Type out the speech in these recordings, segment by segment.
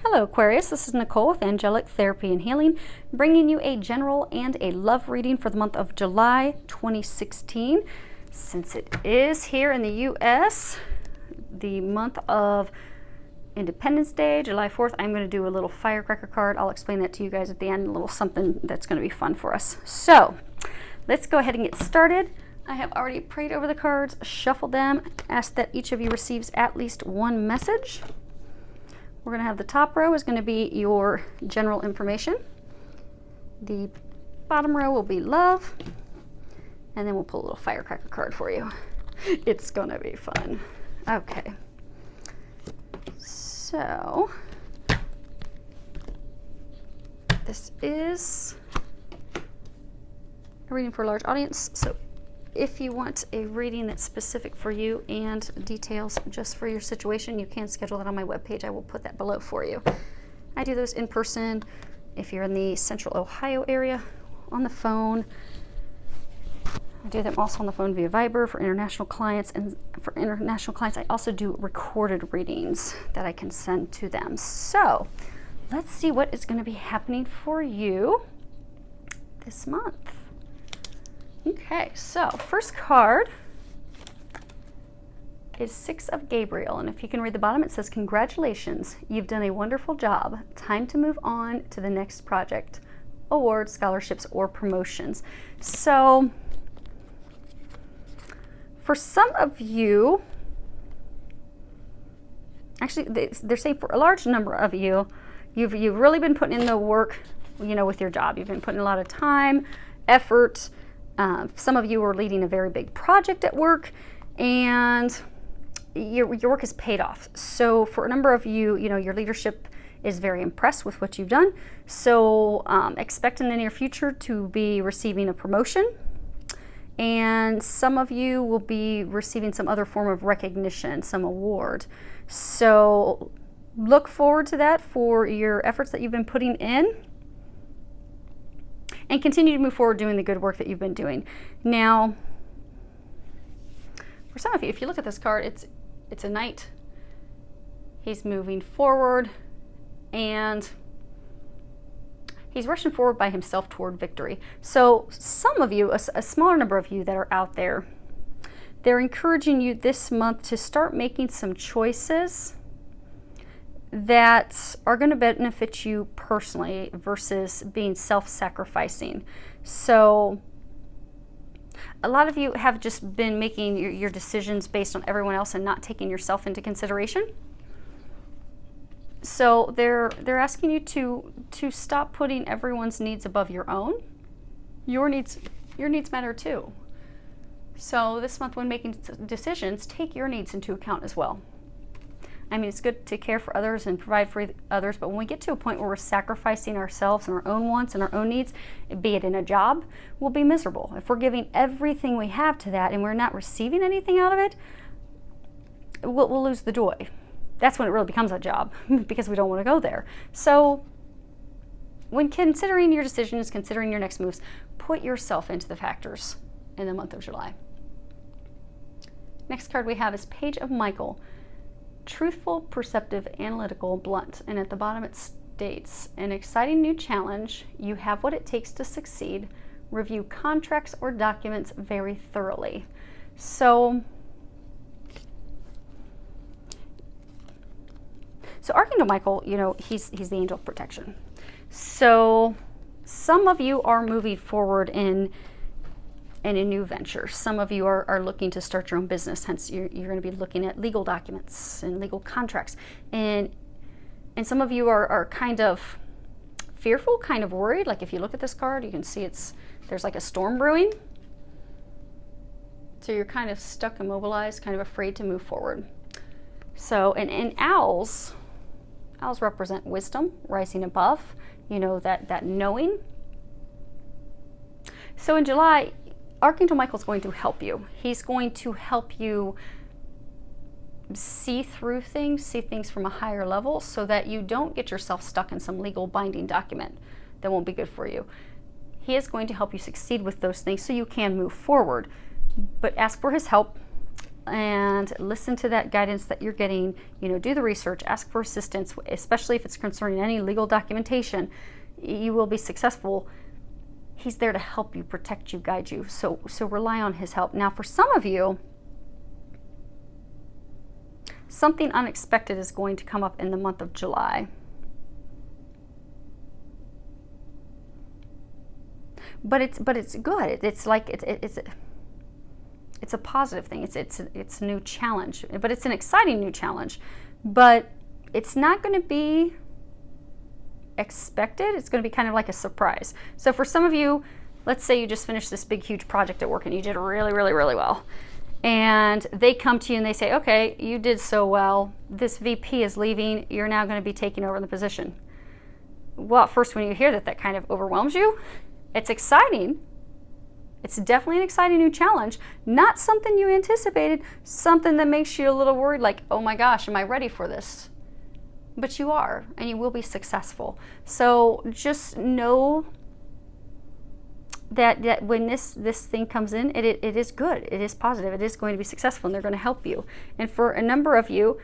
Hello Aquarius, this is Nicole with Angelic Therapy and Healing, bringing you a general and a love reading for the month of July 2016. Since it is here in the U.S., the month of Independence Day, July 4th, I'm going to do a little firecracker card. I'll explain that to you guys at the end, a little something that's going to be fun for us. So, let's go ahead and get started. I have already prayed over the cards, shuffled them, asked that each of you receives at least one message. We're going to have the top row is going to be your general information. The bottom row will be love. And then we'll pull a little firecracker card for you. It's going to be fun. Okay. So, this is a reading for a large audience. So, if you want a reading that's specific for you and details just for your situation, you can schedule that on my webpage. I will put that below for you. I do those in person if you're in the central Ohio area, on the phone. I do them also on the phone via Viber for international clients. And for international clients, I also do recorded readings that I can send to them. So let's see what is going to be happening for you this month. Okay, so first card is Six of Gabriel, and if you can read the bottom, it says, "Congratulations, you've done a wonderful job. Time to move on to the next project, awards, scholarships, or promotions." So, for some of you, actually, they're saying for a large number of you, you've really been putting in the work, with your job. You've been putting a lot of time, effort. Some of you are leading a very big project at work, and your work is paid off. So for a number of you, your leadership is very impressed with what you've done. So expect in the near future to be receiving a promotion, and some of you will be receiving some other form of recognition, some award. So look forward to that for your efforts that you've been putting in. And continue to move forward doing the good work that you've been doing. Now, for some of you, if you look at this card, it's a knight. He's moving forward, and he's rushing forward by himself toward victory. So some of you, a smaller number of you that are out there, they're encouraging you this month to start making some choices that are going to benefit you personally versus being self-sacrificing. So a lot of you have just been making your decisions based on everyone else and not taking yourself into consideration. So they're asking you to stop putting everyone's needs above your own. Your needs matter too. So this month when making decisions, take your needs into account as well. I mean, it's good to care for others and provide for others, but when we get to a point where we're sacrificing ourselves and our own wants and our own needs, be it in a job, we'll be miserable. If we're giving everything we have to that and we're not receiving anything out of it, we'll lose the joy. That's when it really becomes a job because we don't want to go there. So when considering your decisions, considering your next moves, put yourself into the factors in the month of July. Next card we have is Page of Michael. Truthful, perceptive, analytical, blunt. And at the bottom it states, "An exciting new challenge. You have what it takes to succeed. Review contracts or documents very thoroughly." So Archangel Michael, he's the angel of protection. So some of you are moving forward in a new venture. Some of you are looking to start your own business, hence you're going to be looking at legal documents and legal contracts. And some of you are kind of fearful, kind of worried. Like if you look at this card, you can see there's like a storm brewing. So you're kind of stuck, immobilized, kind of afraid to move forward. So, and owls represent wisdom, rising above, that knowing. So in July, Archangel Michael is going to help you. He's going to help you see through things, see things from a higher level so that you don't get yourself stuck in some legal binding document that won't be good for you. He is going to help you succeed with those things so you can move forward. But ask for his help and listen to that guidance that you're getting. You know, do the research, ask for assistance, especially if it's concerning any legal documentation. You will be successful. He's there to help you, protect you, guide you. So rely on his help. Now, for some of you, something unexpected is going to come up in the month of July. But it's good. It's like it's a positive thing. It's a new challenge, but it's an exciting new challenge. But it's not going to be expected. It's going to be kind of like a surprise. So for some of you, let's say you just finished this big, huge project at work and you did really, really, really well. And they come to you and they say, okay, you did so well. This VP is leaving. You're now going to be taking over the position. Well, at first when you hear that, that kind of overwhelms you. It's exciting. It's definitely an exciting new challenge. Not something you anticipated, something that makes you a little worried, like, oh my gosh, am I ready for this? But you are, and you will be successful. So just know that when this thing comes in, it is good, it is positive, it is going to be successful, and they're going to help you. And for a number of you,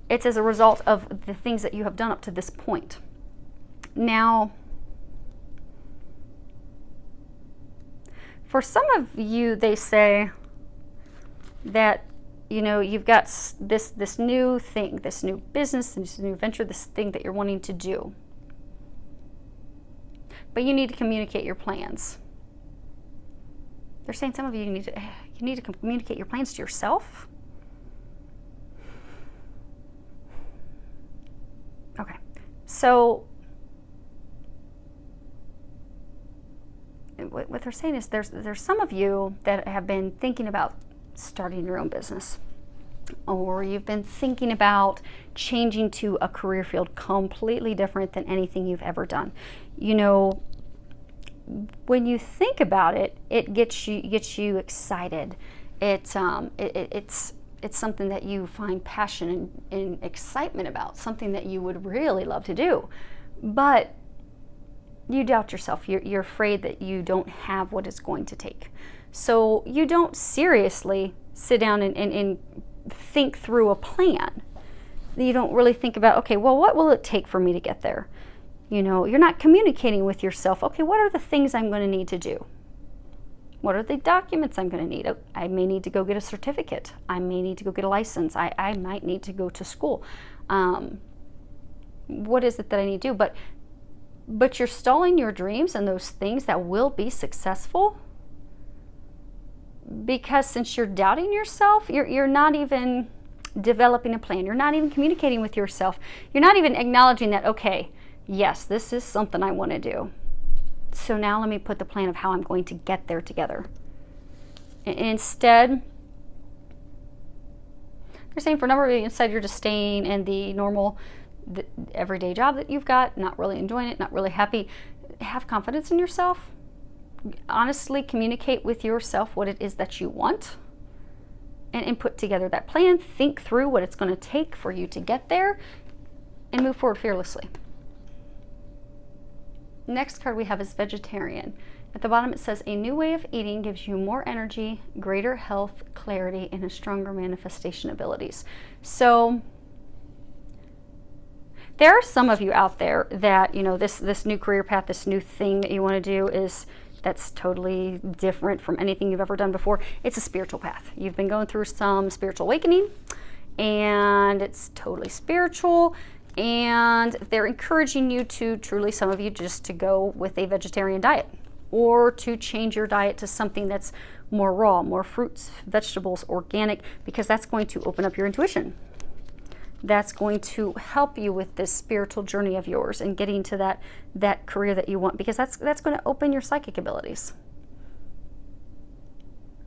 it's as a result of the things that you have done up to this point. Now, for some of you, they say that, you know, you've got this new thing, this new business, this new venture, this thing that you're wanting to do. But you need to communicate your plans. They're saying some of you need to communicate your plans to yourself. Okay, so what they're saying is there's some of you that have been thinking about starting your own business, or you've been thinking about changing to a career field completely different than anything you've ever done. You know, when you think about it, it gets you excited. It's something that you find passion and excitement about, something that you would really love to do, but you doubt yourself. You're afraid that you don't have what it's going to take. So you don't seriously sit down and think through a plan. You don't really think about, okay, well, what will it take for me to get there? You know, you're not communicating with yourself. Okay, what are the things I'm going to need to do? What are the documents I'm going to need? I may need to go get a certificate. I may need to go get a license. I might need to go to school. What is it that I need to do? But you're stalling your dreams and those things that will be successful, because since you're doubting yourself, you're not even developing a plan. You're not even communicating with yourself. You're not even acknowledging that, okay, yes, this is something I want to do. So now let me put the plan of how I'm going to get there together. Instead, they're saying for a number of you, instead you're just staying in the normal, the everyday job that you've got, not really enjoying it, not really happy. Have confidence in yourself. Honestly communicate with yourself what it is that you want, and put together that plan. Think through what it's going to take for you to get there, and move forward fearlessly. Next card we have is vegetarian. At the bottom it says, a new way of eating gives you more energy, greater health, clarity, and a stronger manifestation abilities. So there are some of you out there that, you know, this new career path, this new thing that you want to do that's totally different from anything you've ever done before. It's a spiritual path. You've been going through some spiritual awakening, and it's totally spiritual, and they're encouraging you to truly, some of you, just to go with a vegetarian diet, or to change your diet to something that's more raw, more fruits, vegetables, organic, because that's going to open up your intuition. That's going to help you with this spiritual journey of yours and getting to that career that you want, because that's going to open your psychic abilities.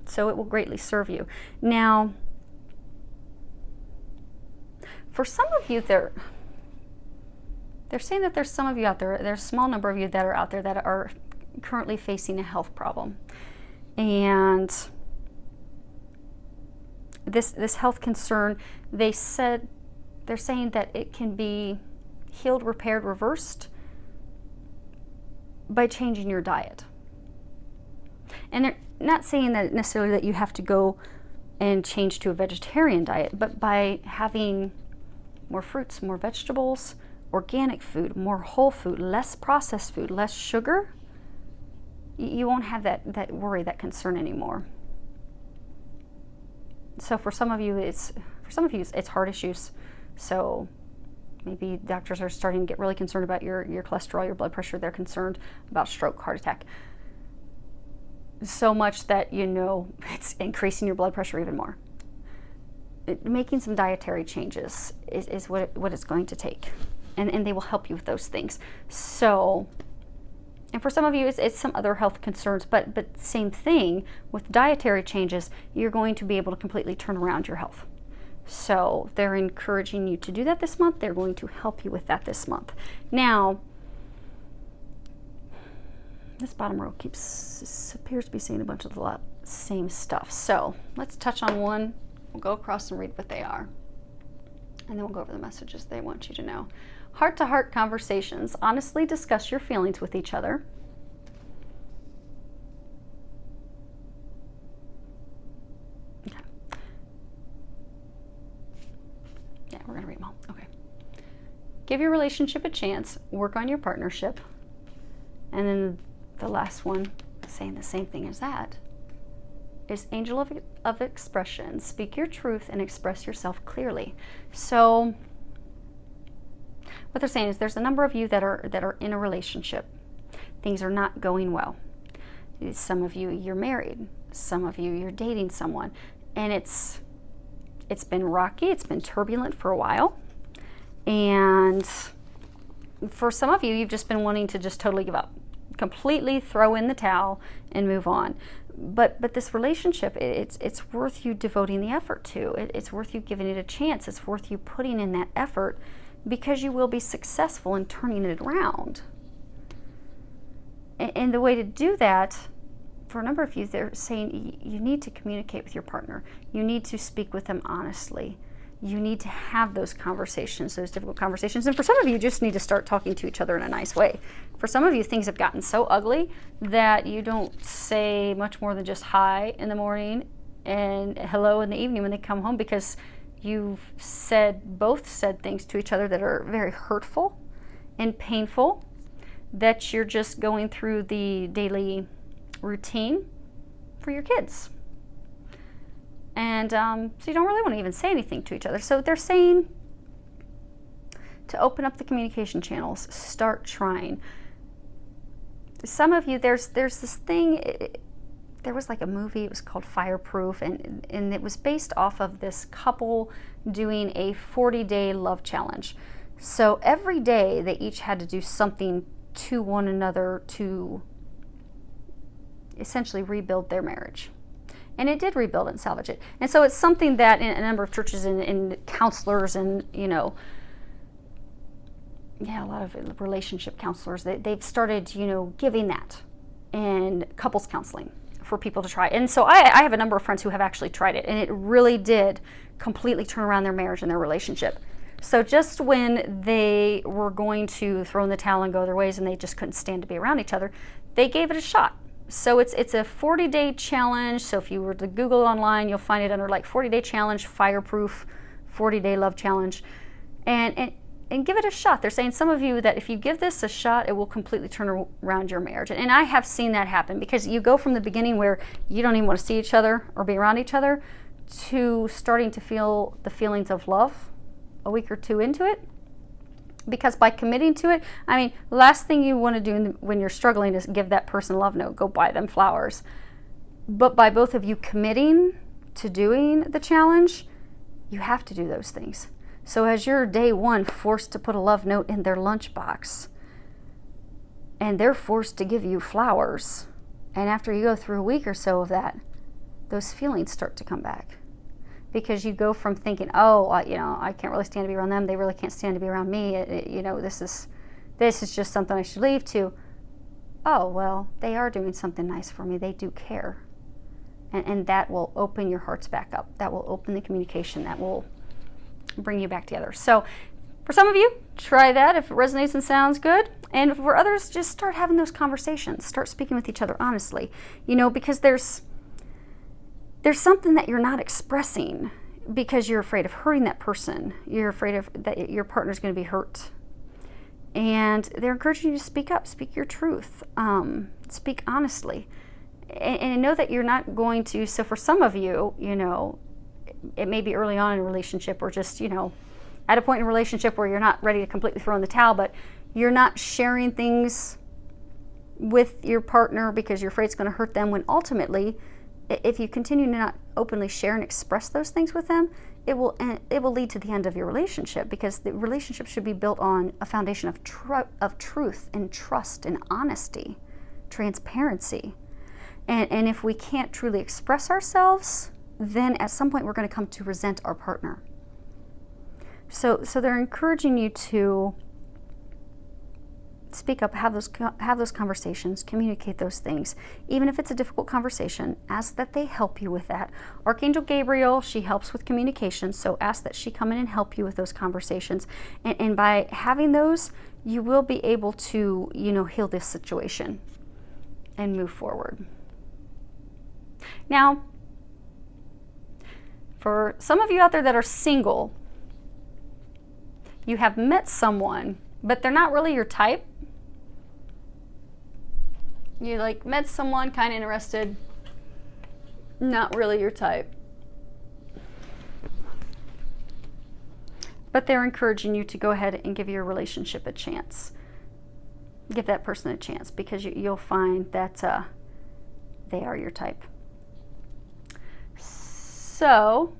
So it will greatly serve you. Now, for some of you, they're saying that there's some of you out there, there's a small number of you that are out there that are currently facing a health problem. And this health concern, they're saying that it can be healed, repaired, reversed by changing your diet. And they're not saying that necessarily that you have to go and change to a vegetarian diet, but by having more fruits, more vegetables, organic food, more whole food, less processed food, less sugar, you won't have that worry, that concern anymore. So for some of you, it's heart issues. So maybe doctors are starting to get really concerned about your cholesterol, your blood pressure. They're concerned about stroke, heart attack. So much that, it's increasing your blood pressure even more. Making some dietary changes is what it's going to take. And they will help you with those things. So, and for some of you, it's some other health concerns, but same thing, with dietary changes, you're going to be able to completely turn around your health. So they're encouraging you to do that this month. They're going to help you with that this month. Now, this bottom row appears to be saying a bunch of the same stuff. So let's touch on one. We'll go across and read what they are. And then we'll go over the messages they want you to know. Heart-to-heart conversations. Honestly discuss your feelings with each other. Okay. Yeah, we're going to read them all. Okay. Give your relationship a chance. Work on your partnership. And then the last one, saying the same thing as that, is angel of expression. Speak your truth and express yourself clearly. So what they're saying is there's a number of you that are in a relationship. Things are not going well. Some of you, you're married. Some of you, you're dating someone. And it's been rocky. It's been turbulent for a while. And for some of you, you've just been wanting to just totally give up. Completely throw in the towel and move on. But this relationship, it's worth you devoting the effort to. It's worth you giving it a chance. It's worth you putting in that effort, because you will be successful in turning it around. And the way to do that, for a number of you, they're saying you need to communicate with your partner. You need to speak with them honestly. You need to have those conversations, those difficult conversations. And for some of you, you just need to start talking to each other in a nice way. For some of you, things have gotten so ugly that you don't say much more than just hi in the morning and hello in the evening when they come home, because you've both said things to each other that are very hurtful and painful, that you're just going through the daily routine for your kids. And so you don't really want to even say anything to each other. So they're saying to open up the communication channels, start trying. Some of you, there's this thing, there was like a movie, it was called Fireproof, and it was based off of this couple doing a 40-day love challenge. So every day they each had to do something to one another to essentially rebuild their marriage. And it did rebuild and salvage it. And so it's something that in a number of churches and counselors and, a lot of relationship counselors, they've started, giving that and couples counseling for people to try. And so I have a number of friends who have actually tried it, and it really did completely turn around their marriage and their relationship. So just when they were going to throw in the towel and go their ways and they just couldn't stand to be around each other, they gave it a shot. So it's a 40-day challenge. So if you were to Google online, you'll find it under like 40-day challenge, Fireproof, 40-day love challenge, and give it a shot. They're saying some of you that if you give this a shot, it will completely turn around your marriage. And I have seen that happen, because you go from the beginning where you don't even want to see each other or be around each other to starting to feel the feelings of love a week or two into it. Because by committing to it, the last thing you want to do when you're struggling is give that person a love note, go buy them flowers. But by both of you committing to doing the challenge, you have to do those things. So as you're day one forced to put a love note in their lunchbox, and they're forced to give you flowers, and after you go through a week or so of that, those feelings start to come back. Because you go from thinking, I can't really stand to be around them. They really can't stand to be around me. This is just something I should leave, to, oh, well, they are doing something nice for me. They do care. And that will open your hearts back up. That will open the communication. That will bring you back together. So for some of you, try that if it resonates and sounds good. And for others, just start having those conversations. Start speaking with each other honestly. Because there's something that you're not expressing because you're afraid of hurting that person. You're afraid of that your partner's going to be hurt. And they're encouraging you to speak up, speak your truth, speak honestly. And know that you're not going to, so for some of you, you know, it may be early on in a relationship or just, you know, at a point in a relationship where you're not ready to completely throw in the towel, but you're not sharing things with your partner because you're afraid it's going to hurt them, when ultimately, if you continue to not openly share and express those things with them, it will lead to the end of your relationship, because the relationship should be built on a foundation of truth and trust and honesty, transparency. And if we can't truly express ourselves, then at some point we're going to come to resent our partner. So they're encouraging you to speak up, have those conversations, communicate those things. Even if it's a difficult conversation, ask that they help you with that. Archangel Gabriel, she helps with communication, so ask that she come in and help you with those conversations. And by having those, you will be able to, you know, heal this situation and move forward. Now, for some of you out there that are single, you have met someone, but they're not really your type. You like met someone, kind of interested, not really your type. But they're encouraging you to go ahead and give your relationship a chance. Give that person a chance, because you'll find that they are your type. So